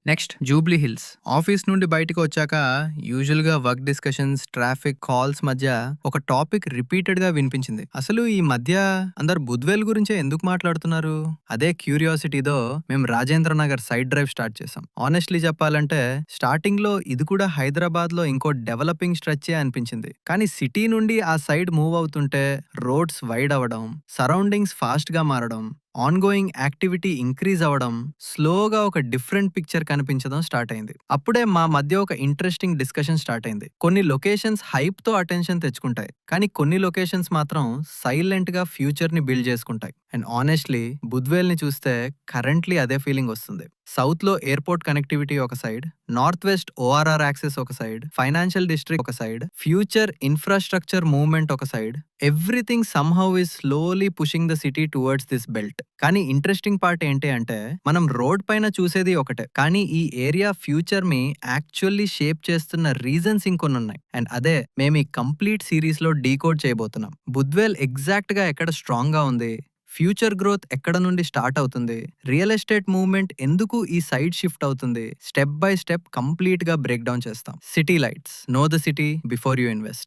Next Jubilee hills. Office నుండి బయటకు వచ్చాక యూజువల్‌గా వర్క్ డిస్కషన్స్, ట్రాఫిక్, కాల్స్ మధ్య ఒక టాపిక్ రిపీటెడ్‌గా వినిపించింది. అసలు ఈ మధ్య అందరూ బుద్వేల్ గురించే ఎందుకు మాట్లాడుతున్నారు? అదే క్యూరియాసిటీతో మేము Rajendra Nagar side drive start చేసాం. హానెస్ట్‌లీ చెప్పాలంటే స్టార్టింగ్‌లో ఇది కూడా హైదరాబాద్‌లో ఇంకో డెవలపింగ్ స్ట్రెచ్చే అనిపించింది. కానీ సిటీ నుండి ఆ సైడ్ మూవ్ అవుతుంటే రోడ్స్ వైడ్ అవ్వడం, సరౌండింగ్స్ ఫాస్ట్‌గా మారడం, ఆన్‌గోయింగ్ యాక్టివిటీ ఇంక్రీజ్ అవ్వడం, స్లోగా ఒక డిఫరెంట్ పిక్చర్ కనిపించడం స్టార్ట్ అయింది. అప్పుడే మా మధ్య ఒక ఇంట్రెస్టింగ్ డిస్కషన్ స్టార్ట్ అయింది. కొన్ని లొకేషన్స్ హైప్‌తో అటెన్షన్ తెచ్చుకుంటాయి. కానీ కొన్ని లొకేషన్స్ మాత్రం సైలెంట్‌గా ఫ్యూచర్‌ని బిల్డ్ చేసుకుంటాయి. అండ్ హానెస్ట్‌లీ బుద్వేల్‌ని చూస్తే కరెంట్‌లీ అదే ఫీలింగ్ వస్తుంది. సౌత్‌లో ఎయిర్‌పోర్ట్ కనెక్టివిటీ ఒక side, north west ORR access ఒక సైడ్, ఫైనాన్షియల్ డిస్ట్రిక్ట్ ఒక సైడ్, ఫ్యూచర్ ఇన్‌ఫ్రాస్ట్రక్చర్ మూవ్‌మెంట్ ఒక side. Everything somehow is slowly pushing the city towards this belt. కానీ ఇంట్రెస్టింగ్ పార్ట్ ఏంటి అంటే మనం రోడ్ పైన చూసేది ఒకటే. కానీ ఈ ఏరియా ఫ్యూచర్ ని యాక్చువల్లీ షేప్ చేస్తున్న రీజన్స్ ఇంకొన్ని ఉన్నాయి. అండ్ అదే మేము ఈ కంప్లీట్ సిరీస్ లో డీకోడ్ చేయబోతున్నాం. బుద్వేల్ ఎగ్జాక్ట్ గా ఎక్కడ స్ట్రాంగ్ గా ఉంది, ఫ్యూచర్ గ్రోత్ ఎక్కడ నుండి స్టార్ట్ అవుతుంది, రియల్ ఎస్టేట్ మూవ్మెంట్ ఎందుకు ఈ సైడ్ షిఫ్ట్ అవుతుంది, స్టెప్ బై స్టెప్ కంప్లీట్ గా బ్రేక్ డౌన్ చేస్తాం. City lights, know the city before you invest.